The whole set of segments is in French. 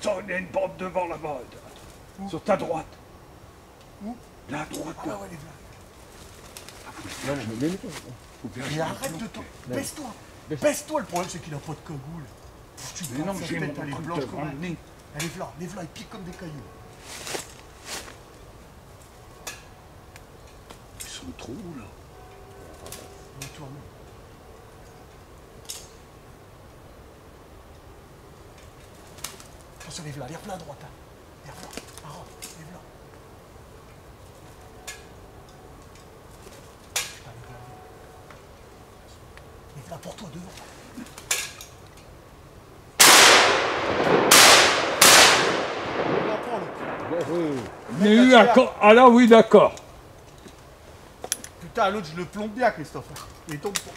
Attends, il y a une bande devant là-bas. Sur ta droite. Où? Là, à droite. Ah Là. ouais, les Faut v'là. faire Mais arrête de toi. Baisse-toi. Baisse-toi, le problème c'est qu'il a pas de cagoule. Tu Mais non, sa j'ai tête, mon elle est truc blanche devant comme le nez. Elle est là, les v'là, ils piquent comme des cailloux. Ils sont trop là. Tourne. Attention, les v'là à droite. Hein. Les v'là, arrête, les v'là. Putain, les v'là pour toi, devant. Il y a eu un... Ah là, oui, d'accord. Putain, l'autre, je le plombe bien, Christophe. Il tombe pas.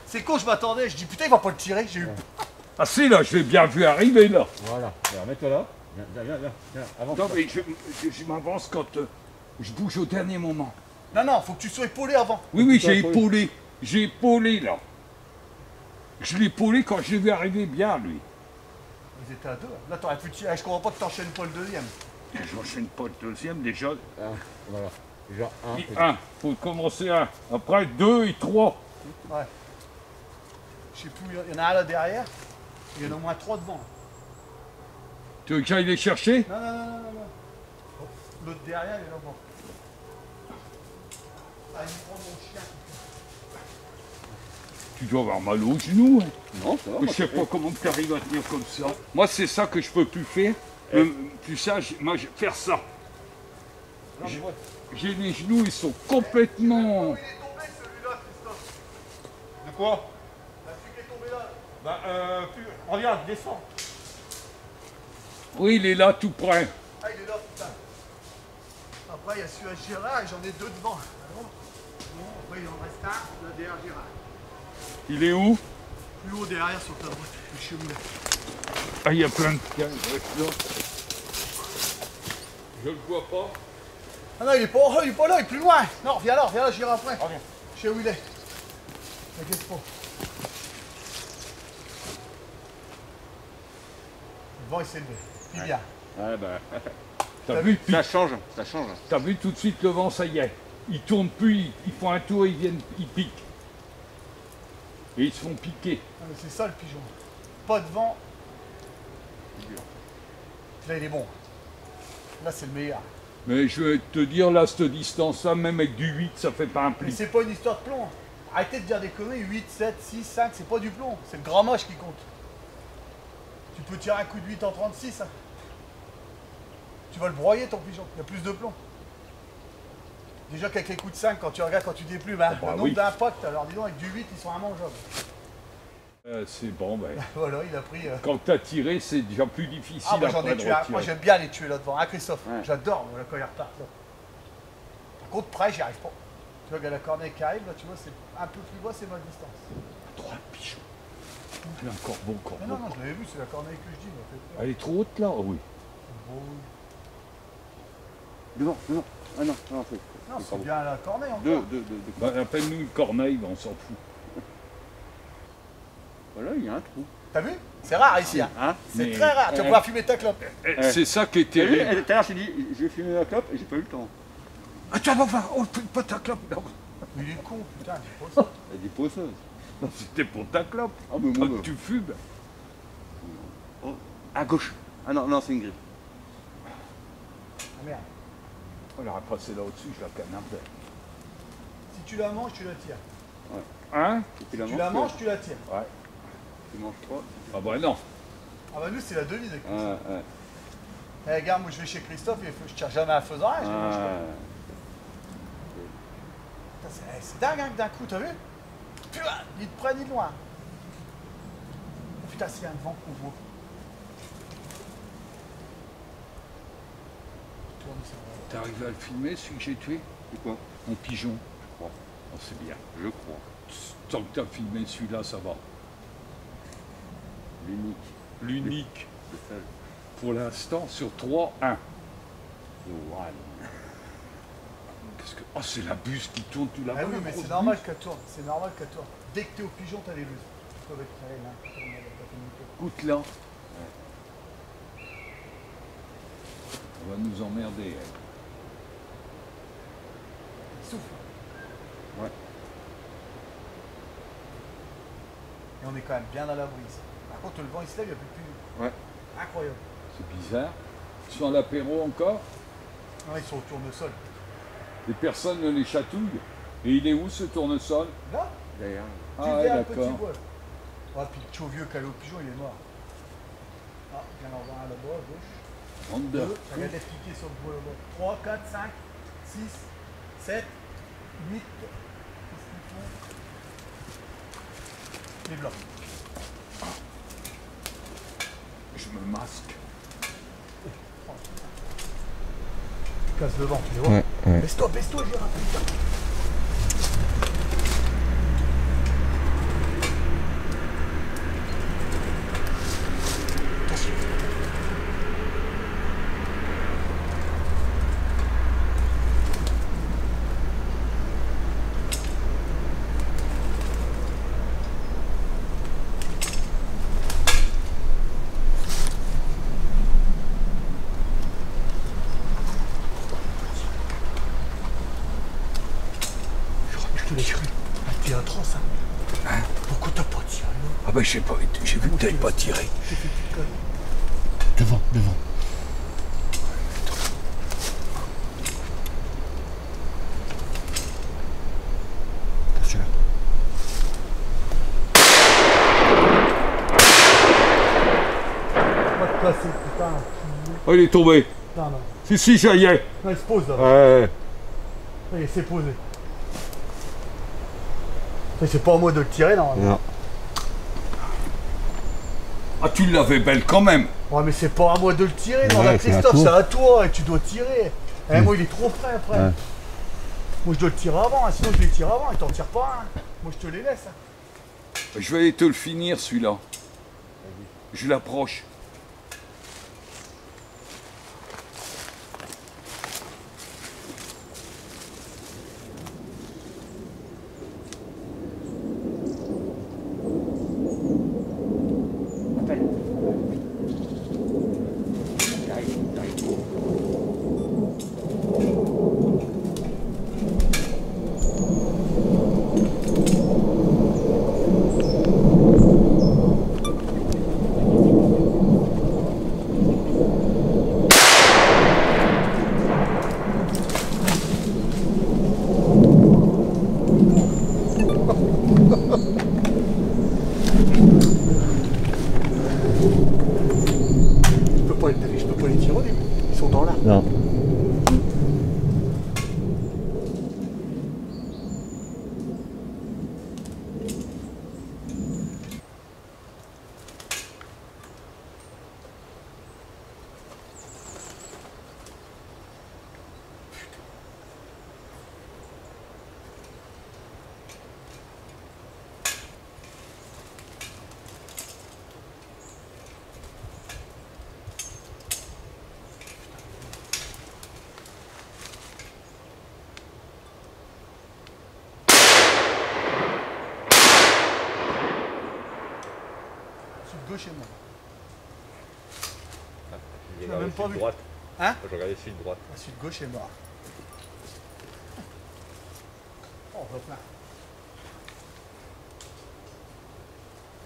C'est con, je m'attendais. Je dis, putain, il va pas le tirer. J'ai eu peur. Ah si, là, je l'ai bien vu arriver, là. Voilà, alors mets-toi là. Viens, avance. Non, mais je m'avance quand je bouge au dernier moment. Non, non, faut que tu sois épaulé avant. Oui, oui, j'ai épaulé. J'ai épaulé, là. Je l'ai épaulé quand je l'ai vu arriver bien, lui. Ils étaient à deux. Là, t'aurais pu tirer. Je comprends pas que t'enchaînes pas le deuxième. J'enchaîne pas le deuxième, déjà. Voilà, déjà un. Et un, faut commencer un. Après, 2 et 3. Ouais. Je sais plus, il y en a un là derrière. Il y en a au moins 3 devant. Tu veux que j'aille les chercher? Non, non, non, non, non. Oh, l'autre derrière, il est là-bas. Ah, il prend mon chien. Tu dois avoir mal aux genoux. Hein. Non, ça va. Je sais pas comment tu arrives à tenir comme ça. Moi, c'est ça que je peux plus faire. Tu sais, moi, faire ça. Non, mais ouais. J'ai les genoux, ils sont complètement... Il est tombé celui-là, Christophe. De quoi? Celui qui est tombé là. Bah, regarde, descends. Oui, il est là, tout près. Ah, il est là, putain. Après, il y a celui à Gérard et j'en ai 2 devant. Après, il en reste un là derrière Gérard. Il est où? Plus haut derrière sur ta droite. Le chemin. Ah, il y a plein de... Je le vois pas. Ah non, il est pas là, il est plus loin. Non, viens là, j'irai après. Reviens. Je sais où il est. T'inquiète pas. Le vent, il s'est levé. Il vient. Ouais, bah. T'as vu, Ça change, ça change. t'as vu tout de suite le vent, ça y est. Ils tournent plus, ils font un tour, ils viennent, ils piquent. Et ils se font piquer. Ah, mais c'est ça le pigeon. Pas de vent. Là, il est bon. Là, c'est le meilleur. Mais je vais te dire, là, cette distance-là, même avec du 8, ça fait pas un Mais pli. c'est pas une histoire de plomb. Arrêtez de dire des conneries. 8, 7, 6, 5, c'est pas du plomb. C'est le grammage qui compte. Tu peux tirer un coup de 8 en 36. Hein. Tu vas le broyer ton pigeon. Il y a plus de plomb. Déjà qu'avec les coups de 5, quand tu regardes, quand tu déplumes, hein, bah le nombre oui. d'impacts, alors dis donc, avec du 8, ils sont immangeables. C'est bon, ben. Voilà, il a pris... Quand t'as tiré, c'est déjà plus difficile Ah, moi j'en après ai de tué un. retirer. Moi j'aime bien les tuer là devant, hein, Christophe. Ouais. J'adore moi, quand il repart là. Par contre, près, j'y arrive pas. Tu vois, regarde la corneille qui arrive, là, tu vois, c'est un peu plus bas, c'est ma distance. 3 pigeons. Il y a un corbeau, Mais corbeau. non, non, je l'avais vu, c'est la corneille que je dis. Mais Elle est trop haute là? Oh, oui. Devant. Ah non, non, c'est. non, c'est bien la corneille encore. Deux. Bah, appelle-nous une corneille, on s'en fout. Voilà, il y a un trou. T'as vu? C'est rare ici, hein. Hein? C'est Mais- très rare. Tu vas pouvoir fumer ta clope. C'est ça qui est T'as vu, terrible. tout à l'heure, j'ai dit, je vais fumer la clope et j'ai pas eu le temps. Ah, tu vas voir, oh, pas ta clope. Non, Mais il est con, putain, c'est pas ça. Elle dit poisseuse. non, c'était pour ta clope. Ah, mais Quand moi, tu fumes. oh, à gauche. Ah non, c'est une grille. Ah merde. On l'aurait passé là au-dessus, je la canardais. Si tu la manges, tu la tires. Hein? Et Si tu la manges, tu la tires. Ouais. Tu manges pas. Ah bah non. Ah bah nous, c'est la devise avec Christophe. Ouais. Eh, regarde, moi je vais chez Christophe et je tire jamais un faisan. C'est dingue hein, que d'un coup, t'as vu? Putain, ils te prennent ni de loin. Putain, c'est un vent qu'on voit. Tourne, ça va. T'es arrivé à le filmer, celui que j'ai tué? C'est quoi? Mon pigeon. Je crois. Oh, c'est bien. Je crois. Tant que t'as filmé celui-là, ça va. L'unique. L'unique, Le seul. pour l'instant, sur 3, 1. Le one. Qu'est-ce que... Oh, c'est la buse qui tourne, tu la Ah vois, oui, la mais grosse c'est normal buse qu'elle tourne. C'est normal qu'elle tourne. Dès que t'es au pigeon, t'as les luses. Ils peuvent être carrés là. Écoute là. Elle va nous emmerder, elle. Il souffle. Ouais. Et on est quand même bien à l'abri. Par contre, le vent il se lève, il n'y a plus de pluie. Ouais. Incroyable. C'est bizarre. Ils sont à l'apéro encore. Non, ils sont au tournesol. Et personne ne les chatouille. Et il est où ce tournesol? Là, D'ailleurs. tu Ah ouais, verras un petit d'accord. voile. Ah, puis le tchou vieux calé au pigeon, il est mort. Ah, viens en voir un là-bas, à gauche. Under. 2, ça vient d'être piqué sur le bois là-bas. 3, 4, 5, 6, 7, 8. Qu'est-ce qu'ils font? Les blancs. Je me masque. Tu casses le vent, tu les vois? Ouais, ouais. Baisse-toi, Gérard, putain. Attention. Je te l'ai cru. T'es atroce, hein. Pourquoi t'as pas tiré, là? Ah ben j'ai pas été. J'ai vu que t'avais pas tiré. J'ai fait une petite conne. Devant, devant. Attention là. Va te casser, putain. Oh, il est tombé. Non, non. Si, ça y est. Non, il se pose là. Ouais. Ça y est, c'est posé. Ça, c'est pas à moi de le tirer, normalement. Non. Ah, tu l'avais belle quand même. Ouais, mais c'est pas à moi de le tirer, non, Ouais, là, c'est à Christophe, toi. c'est à toi et tu dois tirer. Eh, moi, il est trop frais après. Ouais. Moi, je dois le tirer avant, hein, sinon je les tire avant, il t'en tire pas un. Moi, je te les laisse. Hein. Je vais aller te le finir celui-là. Je l'approche. Appelle. J'arrive, j'arrive. Je peux pas les tirer au début. Ils sont dans l'arbre. Non. Sud gauche et moi. J'ai l'as même regardé pas sud vu. droite. Hein? J'ai regardé sud droite. La sud gauche est mort. Oh, on va plein.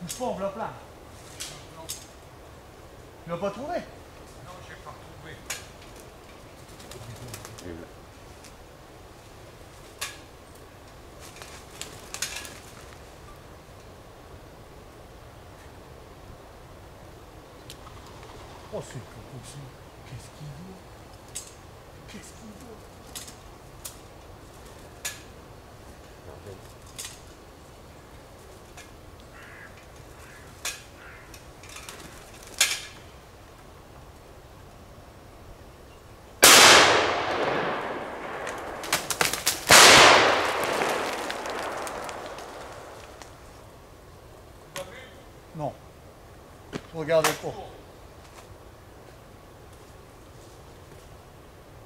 Bouge pas, on va plein. Tu l'as pas trouvé? Non, j'ai pas retrouvé. Oh, c'est pas possible. Qu'est-ce qu'il vaut? Qu'est-ce qu'il vaut? Non. Regardez pas.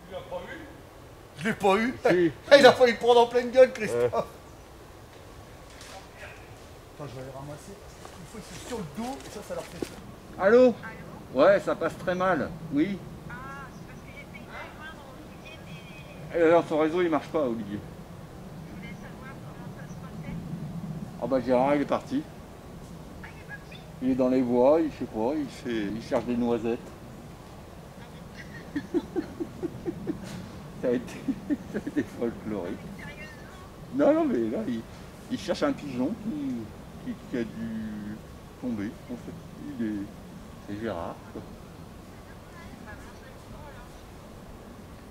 Tu l'as pas vu? Je l'ai pas eu. Si. Il a failli le prendre en pleine gueule, Christophe. Attends, je vais aller ramasser. Il faut qu'ils soient sur le dos et ça leur fait peur. Allô? Ouais, ça passe très mal. Oui. Ah, c'est parce qu'il est Alors son réseau il marche pas, Olivier. Ah bah Gérard il est parti. Il est dans les bois, il sait pas, il cherche des noisettes. ça a été folklorique. Non mais là il cherche un pigeon qui a dû tomber. En fait, c'est Gérard. Quoi.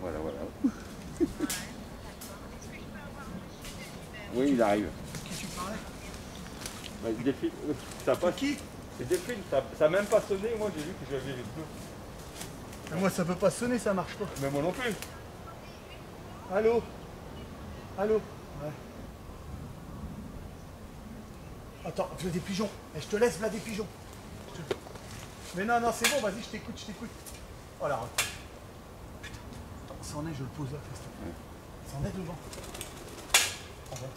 Voilà. Oui, il arrive. Qui tu parlais? Bah, Delphine, ça passe. Qui? C'est Delphine, ça n'a même pas sonné, moi j'ai vu que j'avais les deux. Moi ça peut pas sonner, ça marche pas. Mais moi non plus. Allô? Allô? Ouais. Attends, tu as des pigeons. Eh, je te laisse là des pigeons. Mais non, c'est bon, vas-y, je t'écoute. Voilà. Putain, attends, c'en est, je le pose là, fais ça. C'en est devant. En bas.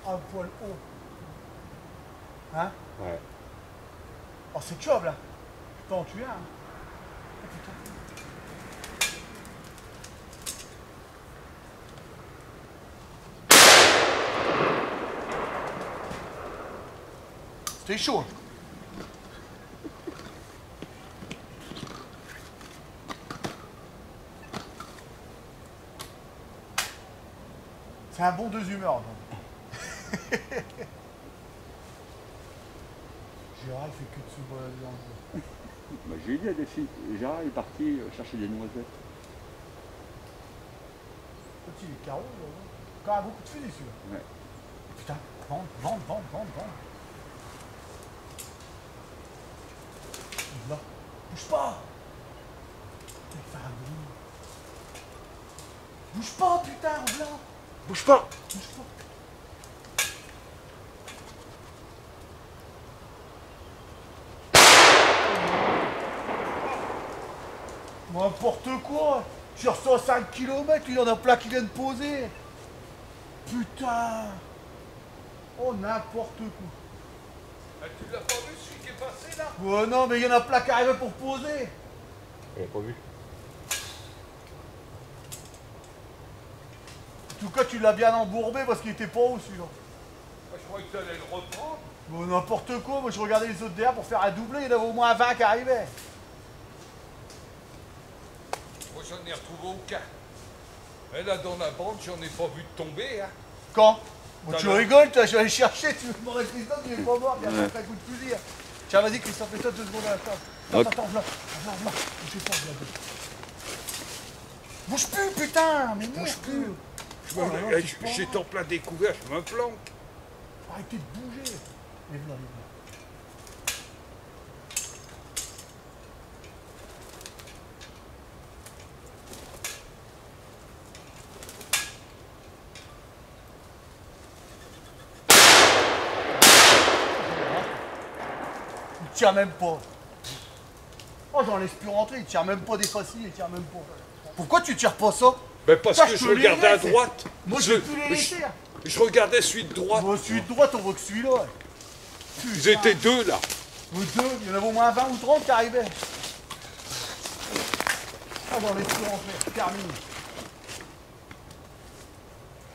Un poil haut. Hein? Ouais. Oh, c'est job là. Je peux en tuer un. Oh, putain. C'était chaud. C'est un bon deux humeurs. Donc. Gérard il fait que de se balader dans le jeu. Bah, j'ai dit à Delphine, Gérard est parti chercher des noisettes. Petit les carreaux, encore un beaucoup de fusils celui-là. Ouais. Putain, vente. Là, bouge pas. Bouge pas, putain, en blanc. Bouge pas. N'importe quoi. Tu reçois 5 km, il y en a plein qui viennent poser. Putain. Oh, n'importe quoi. Ah, tu l'as pas vu celui qui est passé là? Oh non, mais il y en a plein qui arrivent pour poser. Il a pas vu. En tout cas, tu l'as bien embourbé parce qu'il était pas haut celui-là. Moi, je croyais que tu allais le reprendre. Bon, n'importe quoi, moi je regardais les autres derrière pour faire un doublé, il y en avait au moins 20 qui arrivaient. Moi, j'en ai retrouvé aucun. Et là, dans la bande, j'en ai pas vu de tomber. Hein. Quand? Bon, Ça tu va. rigoles, toi, je vais aller chercher, tu veux demander à Christophe, il est pas mort, il a fait un coup de fusil. Tiens, vas-y Christophe, fais-toi 2 secondes à la table. Attends, là, bouge pas, là. Bouge plus, putain, mais bouge plus. J'étais en plein découvert, je me planque. Arrêtez de bouger. Lève-la. Il tire même pas. Oh, j'en laisse plus rentrer, il tire même pas des facile, il tire même pas. Pourquoi tu tires pas ça? Ben parce Ça, que je je te les regardais à laisse. droite. Moi, je peux les laisser. Je regardais celui de droite. Moi, celui de droite, on voit que celui-là. Ils étaient deux là. Ou deux, il y en avait au moins 20 ou 30 qui arrivaient. Ah, j'en laisse plus rentrer, terminé.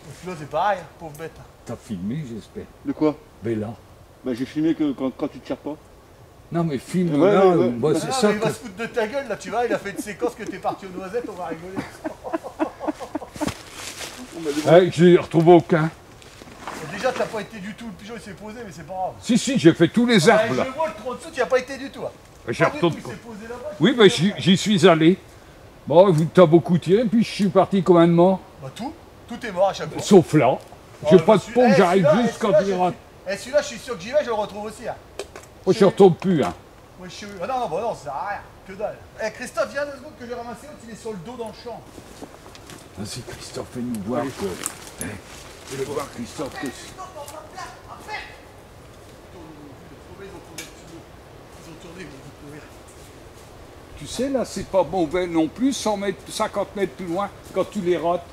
Et celui-là, c'est pareil, hein, pauvre bête. T'as filmé, j'espère. De quoi? Bella. Bah j'ai filmé que quand tu tires pas. Non mais filme Ouais, là, ouais. moi Ah c'est non, ça mais il que... va se foutre de ta gueule, là, tu vois, il a fait une séquence que t'es parti aux noisettes, on va rigoler. Je n'ai retrouvé aucun. Et déjà, t'as pas été du tout, le pigeon il s'est posé, mais c'est pas grave. Si, j'ai fait tous les arbres Je là. vois le tronc dessous, tu n'y as pas été du tout. Hein. J'y Pas du retourne tout, il pas. s'est posé là-bas. Oui, ben j'y suis allé. Bon, t'as beaucoup tiré, puis je suis parti commandement. Bah tout est mort à chaque fois. Sauf là. J'ai Oh, pas de celui- pont, eh, j'arrive celui-là, juste eh, quand celui-là, il rate. Et celui-là, je suis sûr que j'y vais, je le retrouve aussi. Hein. Moi je retourne plus. Hein. Moi, je suis... Ah non, bah non, ça sert à rien. que dalle. Eh Christophe, viens 2 secondes que je vais ramasser l'autre, il est sur le dos dans le champ. Vas-y Christophe, fais-nous voir que... Fais voir Christophe que... Tu sais, là, c'est pas mauvais non plus, 50 mètres plus loin, quand tu les rates,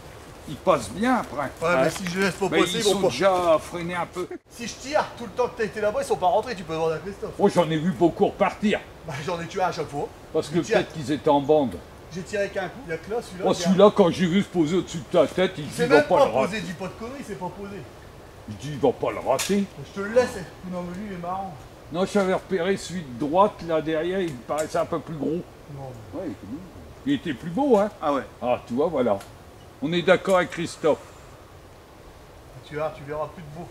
ils passent bien après. Ouais, mais si je laisse pas Mais passer, ils ils vont sont pas. déjà freinés un peu. Si je tire tout le temps que t'as été là-bas, ils sont pas rentrés, tu peux demander à Christophe. Moi, j'en ai vu beaucoup repartir, Bah j'en ai tué un à chaque fois. parce que Tiens. peut-être qu'ils étaient en bande. J'ai tiré avec un coup, il y a que là, celui-là. Oh, il y a- celui-là, quand j'ai vu se poser au-dessus de ta tête, il dit, C'est il va même pas pas le rater. posé, dis pas de conneries, c'est pas posé. Je dis, il va pas le rater. Je te le laisse. Non mais lui il est marrant. Non, j'avais repéré celui de droite, là derrière, il me paraissait un peu plus gros. Non. Ouais, il était bien. Il était plus beau, hein. Ah ouais. Ah, tu vois, voilà. On est d'accord avec Christophe. Tu verras plus de beau.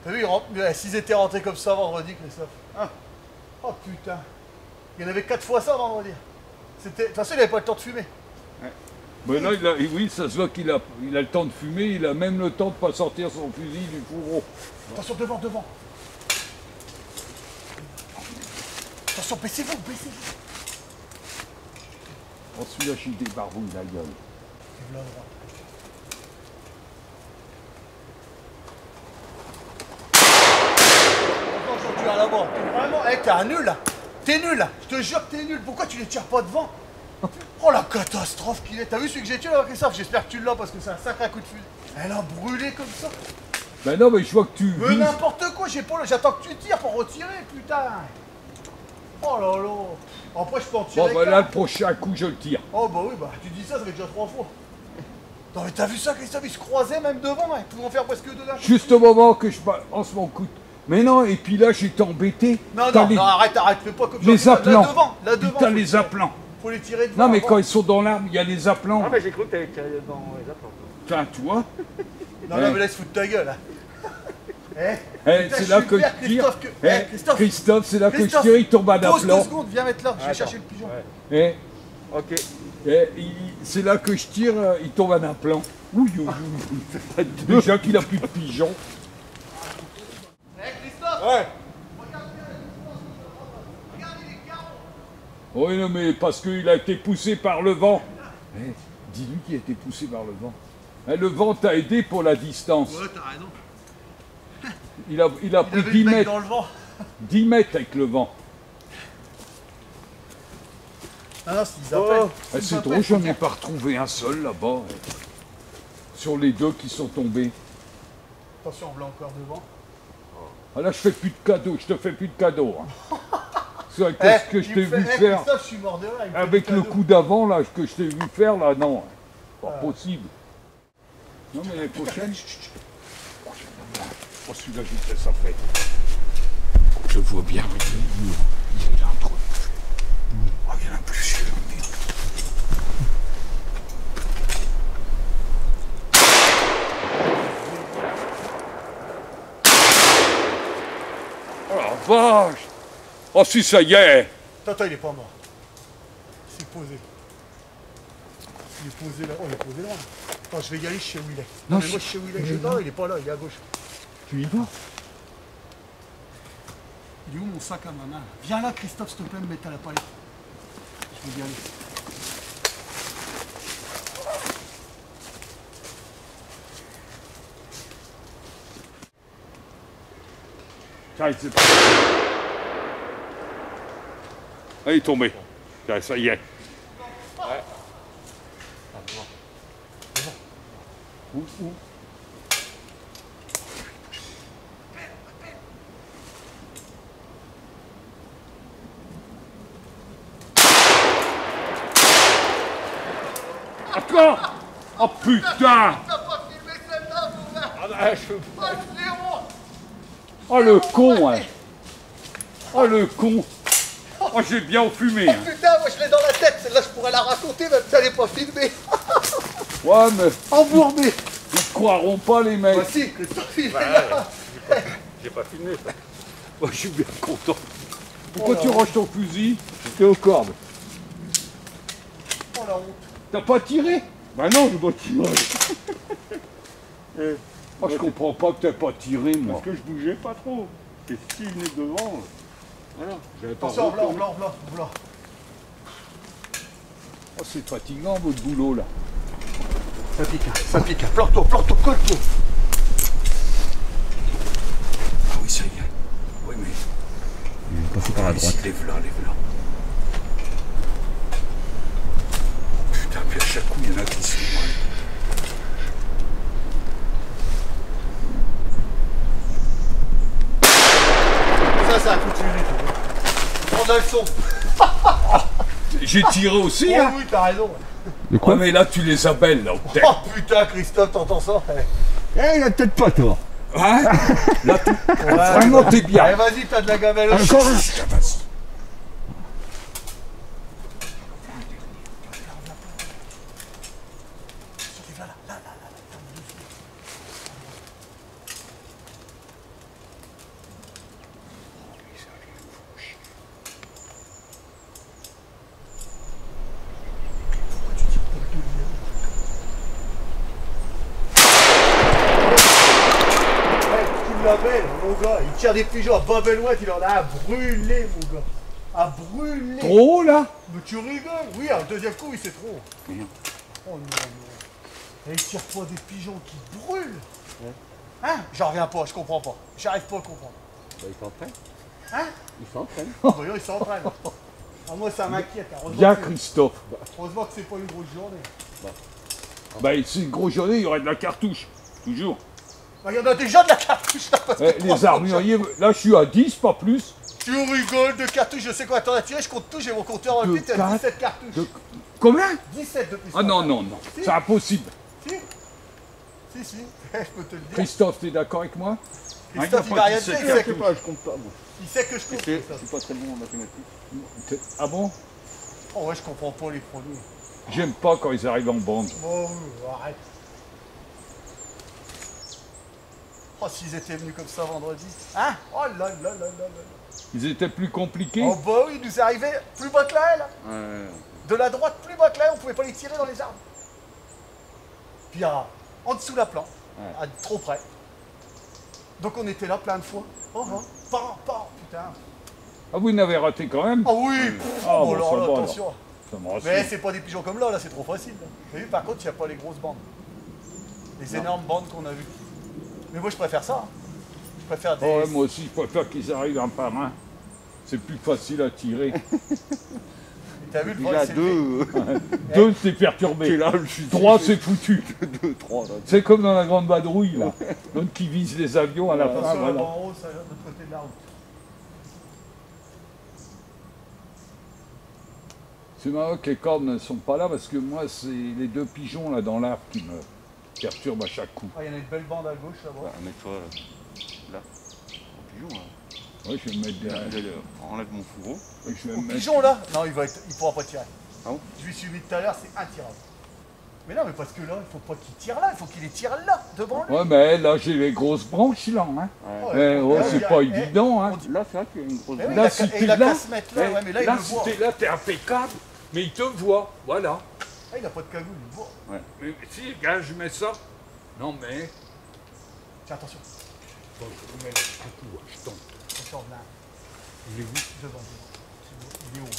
T'as vu, s'ils étaient rentrés comme ça vendredi, Christophe. Ah. Oh putain. Il y en avait 4 fois ça vendredi. De toute façon, il avait pas le temps de fumer. Ben là, oui, ça se voit qu'il a le temps de fumer, il a même le temps de pas sortir son fusil du fourreau. Attention, devant. Attention, baissez-vous. Oh, celui-là, je débarbouille la gueule. Vive la droite. Attention, tu es là-bas. Vraiment, t'es un nul là. T'es nul là. Je te jure que t'es nul. Pourquoi tu les tires pas devant? Oh la catastrophe qu'il est. T'as vu celui que j'ai tué là, Christophe? J'espère que tu l'as parce que c'est un sacré coup de fusil. Elle a brûlé comme ça. Ben non, mais je vois que tu Mais vises. n'importe quoi, j'attends que tu tires pour retirer, putain. Oh là là. Après, je peux en tirer. Bon, ben là, qu'un. le prochain coup, je le tire. Oh bah oui, bah tu dis ça fait déjà 3 fois. Non mais t'as vu ça, Christophe, ils se croisaient même devant, hein. Ils pouvaient en faire presque 2 d'un coup. Juste au moment que je balance mon coup. Mais non, et puis là, j'étais embêté. Non, T'as non, les- non, arrête, fais pas comme ça. Les appelants. Là devant, Putain, faut les tirer. appelants. Faut les tirer devant. Non, mais avant. quand ils sont dans l'arbre, il y a les appelants. Ah, mais j'ai cru que t'avais tiré dans les appels. Tiens, tu vois. Non, non, mais là, ils se foutent de ta gueule, hein. Putain, C'est je là suis que fier, je tire. Christophe, que- Christophe, c'est là que je Christophe, tire, il tombe à Pose 2 appelant. secondes, viens mettre là, je vais chercher le pigeon. Ouais. Eh, Ok. c'est là que je tire, il tombe un implant. Ouh, déjà qu'il a plus de pigeons. Christophe, Ouais. regardez les carreaux. Oui, non, mais parce qu'il a été poussé par le vent. Dis-lui qu'il a été poussé par le vent. Le vent t'a aidé pour la distance. Ouais, t'as raison. Il a Il pris avait 10 le mec mètres, dans le vent. 10 mètres avec le vent. Ah non, s'ils appellent. C'est drôle, j'en ai pas retrouvé un seul là-bas. Sur les 2 qui sont tombés. Attention, on l'a encore devant. Ah là, je fais plus de cadeaux, je te fais plus de cadeaux. Hein. Qu'est-ce que je t'ai vu faire Christophe, je suis mort de rire, il me fait avec des le cadeaux. coup d'avant là que je t'ai vu faire là, non, pas possible. Non mais les prochaines. Oh celui-là je te laisse après. Je vois bien, mais il y en a un trop. Oh il y en a plusieurs. Oh la vache. Oh si ça y est. Attends, il est pas mort. C'est posé. Il est posé là. Oh, il est posé loin. Attends, je vais y aller, je sais où il est. Non, Non, mais moi, je sais où il est. Non, il est pas là, il est à gauche. Tu y vas? Il est où mon sac à ma main? Viens là, Christophe, s'il te plaît, me mettre à la palette. Je vais y aller. Tiens, il est tombé. Tiens, ça y est. Où? Encore? Oh putain! T'as pas filmé celle-là, mon gars! Ah, bah, je peux Oh, le frérot! Oh le con! Hein. Oh le con! Oh j'ai bien fumé! Hein. Putain, moi je l'ai dans la tête, celle-là je pourrais la raconter même si elle n'est pas filmée. Ouais mais Embourbé! ils te croiront pas les mecs! Bah si, Christophe, il est là. j'ai pas filmé ça. Moi je suis bien content. Pourquoi tu ranges ton fusil? T'es aux cordes. Oh la honte. T'as pas tiré? Bah non, je dois tirer. Oh, je comprends pas que t'aies pas tiré, moi. Parce que je bougeais pas trop. Et s'il venait devant, voilà. J'avais pas Attention, blanc, retourné. blanc. Oh, c'est fatigant votre boulot là. Ça pique, hein, ça pique. Plante-toi, colle-toi. Ah oui, ça y est. Oui, mais. Il est passé par la droite. Lève-la. Putain, puis à chaque coup, il y en a qui se font mal. Ça a continué. On a le son. J'ai tiré aussi, Oh hein. oui, t'as raison. De quoi? Ouais, mais là, tu les appelles, là, peut-être. Oh putain, Christophe, t'entends ça? Eh, il a peut-être pas tort. Hein? Là, vraiment, t'es bien. Allez, vas-y, t'as de la gamelle. Encore un. Putain, vas-y. Mon gars, il tire des pigeons à Babel-Ouest, il en a à brûler, mon gars. À brûler. Trop, là? Mais tu rigoles. Oui, un deuxième coup, oui, c'est trop. Merde. Oh non. Et il tire pas des pigeons qui brûlent. Hein? J'en reviens pas, je comprends pas. J'arrive pas à comprendre. Bah, il s'entraîne. Hein? Il s'entraîne. Bah, il s'entraîne. Ah, moi, ça m'inquiète. Bien, Christophe. Heureusement que c'est pas une grosse journée. Bah, c'est une grosse journée, il y aurait de la cartouche. Toujours. Bah, il y en a déjà de la cartouche là. Parce que Les armuriers, là, je suis à 10, pas plus. Tu rigoles de cartouches, je sais quoi t'en as tiré, je compte tout, j'ai mon compteur en De plus, t'as quatre, 17 cartouches. Combien? 17 depuis Ah non, non, non. Si. C'est impossible. Si, si, je peux te le dire. Christophe, t'es d'accord avec moi? Christophe, il pas va rien 17 dire, Je sais pas, je compte pas, moi. il sait que je compte. Je suis Christophe. pas très bon en mathématiques. Ah bon? Oh ouais, je comprends pas les produits. J'aime pas quand ils arrivent en bande. Oh, arrête. Oh, s'ils étaient venus comme ça vendredi. Hein? Oh là là là là là. Ils étaient plus compliqués. Oh bah oui, il nous est arrivé plus bas que la L. Ouais. De la droite, plus bas que la L, on pouvait pas les tirer dans les arbres. Puis en dessous la plante, Ouais. trop près. Donc on était là plein de fois. Oh, putain. Ah, vous n'avez raté quand même? Ah oui, Ah, oh bon, là ça là, va, attention. Ça me rassure. Mais c'est pas des pigeons comme là, c'est trop facile. Là. T'as vu, par contre, il n'y a pas les grosses bandes. Les énormes bandes qu'on a vues. Mais moi, je préfère ça. Hein. Je préfère des... Ouais, moi aussi, je préfère qu'ils arrivent un par un. C'est plus facile à tirer. T'as vu le Il vol, a c'est deux. Deux, t'es perturbé. Là, je suis. Trois, c'est foutu. Deux, trois. Là. C'est comme dans la grande vadrouille, là. L'autre qui vise les avions à la fin, Attention, là-bas voilà. en haut, ça, de l'autre côté de la route. C'est marrant que les cordes ne sont pas là parce que moi, c'est les deux pigeons là dans l'arbre qui me perturbent à chaque coup. Ah, il y en a une belle bande à gauche là-bas. Ouais, mets-toi là. En pigeon, là. Ouais, je vais me mettre derrière. Enlève mon fourreau. Ouais, je vais me mettre- Pigeon là? Non, il pourra pas tirer. Ah bon? Je lui suis mis tout à l'heure, c'est intirable. Mais non, mais parce que là, il faut pas qu'il tire là, il faut qu'il les tire là, devant lui. Ouais, mais là, j'ai les grosses branches là. Hein. Ouais. Ouais, là, c'est il y a- pas eh, évident. Hein. Là, c'est vrai qu'il y a une grosse. Eh oui, Là, il a si qu'à- t'es il a là, qu'à se mettre là, ouais, mais là, il le si voit. t'es là, t'es impeccable, mais il te voit, voilà. Ah, il a pas de cagoule, il le voit. Mais si, gars, je mets ça. Non, mais. Tiens, attention. Bon, je mets un coup, je tombe. Attention, là. Il est où? Devant. Il est haut.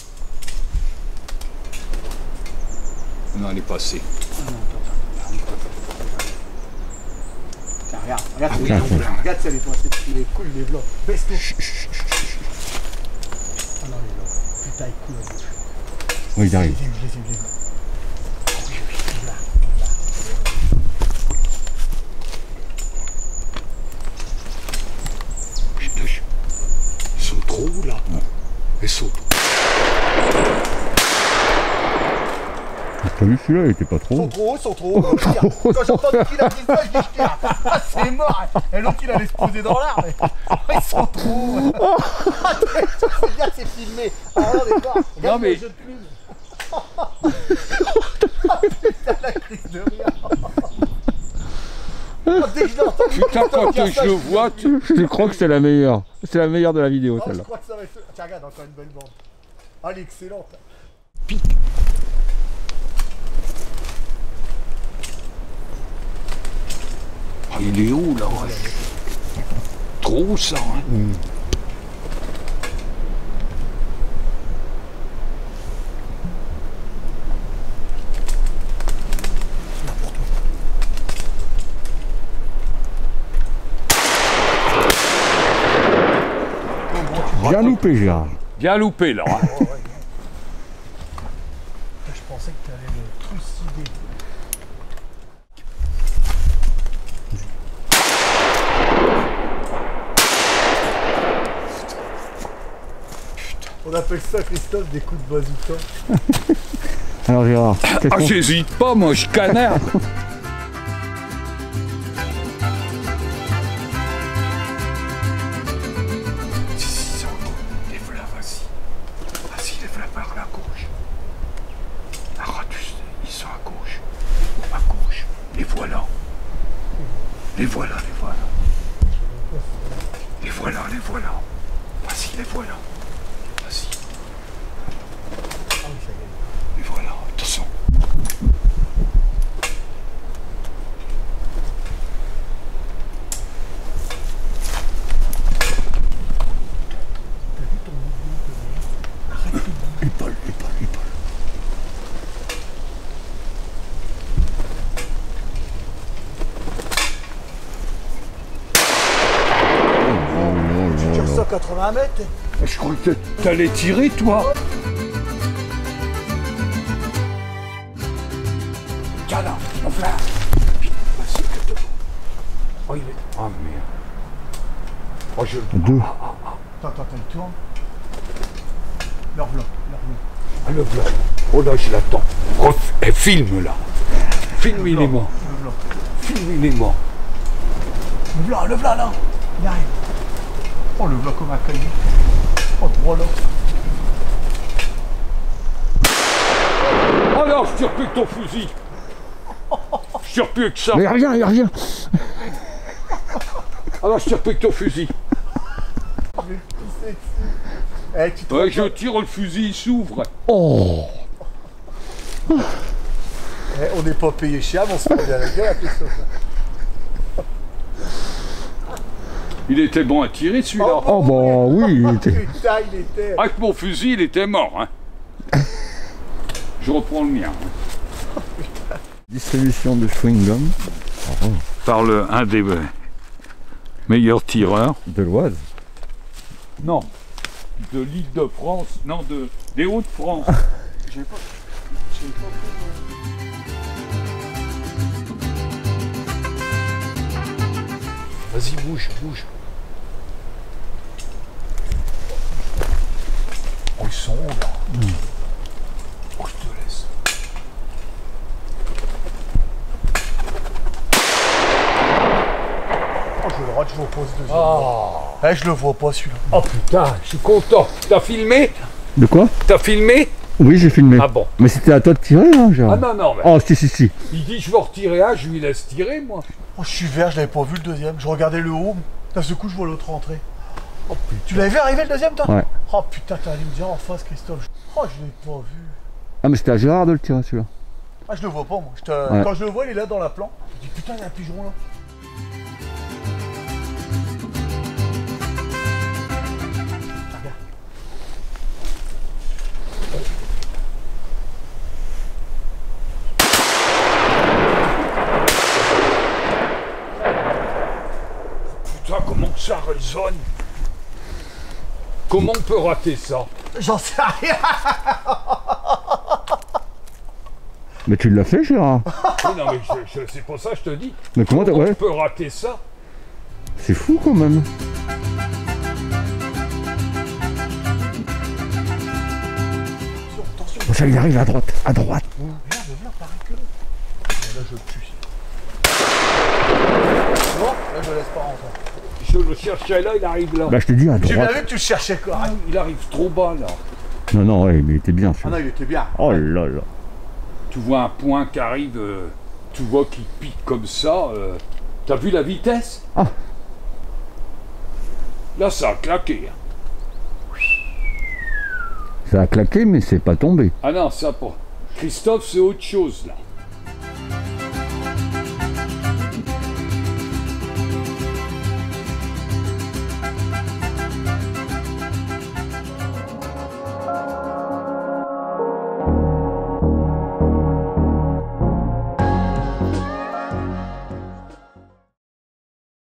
Non, elle est passée. Tiens, regarde, regarde si elle est passée. Il est cool, il est blanc. Baisse-toi. Ah non, il est là. Putain, il coule la bouche. Oui, il arrive. Je l'ai vu, je l'ai vu. Ah oui, oui, il est là, Putain, ils sont trop hauts là. Ils sont trop. T'as vu celui-là, il était pas trop. Ils sont trop hauts. Je tire. Quand j'ai entendu qu'il a pris ça, je dis je tire. Ah, c'est mort. Et l'autre, il allait se poser dans l'arbre. Ils sont trop hauts. Ah, c'est bien, c'est filmé. Ah, non, Non, mais- le jeu de plume. Ah, putain, la crise de rire. Ah, dès que je l'ai entendu, Putain, quand dire ça, je le dis, vois, Je crois que c'est la meilleure. C'est la meilleure de la vidéo, Oh, je celle-là. crois que ça va être... Tiens, regarde, encore une belle bande. Ah, elle est excellente. Ah, il est haut là, ouais. Trop haut ça, hein. Bien loupé, Gérard. Bien loupé, là. Hein. Oh, ouais. Je pensais que tu allais le trucider. On appelle ça, Christophe, des coups de bazooka. Alors, Gérard, Ah, j'hésite pas, moi, je canard. Vas-y, lève-la par la gauche. Ah, ils sont à gauche. À gauche. Les voilà. Les voilà, les voilà. Les voilà, les voilà. Vas-y, les voilà. Vas-y. Les voilà, attention. L'épaule, l'épaule, l'épaule. Tu tires ça 80 mètres. Je crois que t'allais tirer, toi. Tiens là, on fait là. Vas-y, que te... Oh, il est... Ah, merde. Oh, je... Deux. Attends, il tourne. Leur blanc. Ah, le blanc. Oh là, je l'attends. Filme, là. Filme, il est mort. Le blanc. Filme, il est mort. Le blanc, là. Il arrive. Oh, le blanc comme un caillou. Oh, droit là. Oh là, je tire plus que ton fusil. Je tire plus que ça. Mais reviens, il revient. Ah là, je tire plus que ton fusil. Je vais te pisser dessus. Eh, tu te Ouais, je tire le fusil, il s'ouvre. Oh. Eh, on n'est pas payé cher, mais on se prend bien la gueule à Christophe. Il était bon à tirer, celui-là. Oh, bah oui, il était... Putain, il était. Avec mon fusil, il était mort. Hein. Je reprends le mien. Distribution de chewing-gum Par un des meilleurs tireurs. de l'Oise. Non, de l'Île-de-France. Non, des Hauts-de-France. J'ai pas Vas-y, bouge, bouge. Oh, ils sont hauts, là. Oh, je te laisse. Oh, je le rate, je le repose deuxième. Oh. Eh, je le vois pas celui-là. Oh putain, je suis content. T'as filmé? De quoi? T'as filmé? Oui, j'ai filmé. Ah bon. Mais c'était à toi de tirer, hein, Gérard. Ah non, non, mais Oh, si. il dit je veux retirer un, je lui laisse tirer, moi. Oh, je suis vert, je l'avais pas vu le deuxième. Je regardais le haut. D'un seul coup, je vois l'autre rentrer. Oh putain. Tu l'avais vu arriver le deuxième, toi? Ouais. Oh putain, t'es allé me dire en face, Christophe. Oh, je l'ai pas vu. Ah, mais c'était à Gérard de le tirer, celui-là. Ah, je le vois pas, moi. Ouais. Quand je le vois, il est là dans la plan. Je dis putain, il y a un pigeon là. Putain, comment que ça résonne? Comment on peut rater ça? J'en sais rien. Mais tu l'as fait, Gérard. Oui, non, mais c'est pour ça que je te dis. Mais comment t'as... Comment Ouais, on peut rater ça? c'est fou quand même. Attention. Oh, ça, il arrive à droite, à droite. Merde, viens, pareil que là. Là, je le tue. Non, là, je le laisse pas rentrer. Je le cherchais là, il arrive là. Bah, je te dis à J'ai bien droite. vu que tu le cherchais quoi. Ah, il arrive trop bas là. Non, ouais, mais il était bien, Ah celui-là. non, il était bien. Oh là là. Tu vois un point qui arrive, tu vois qu'il pique comme ça. T'as vu la vitesse? Ah. Là, ça a claqué. Hein. Ça a claqué, mais c'est pas tombé. Ah non, ça pour Christophe, c'est autre chose là.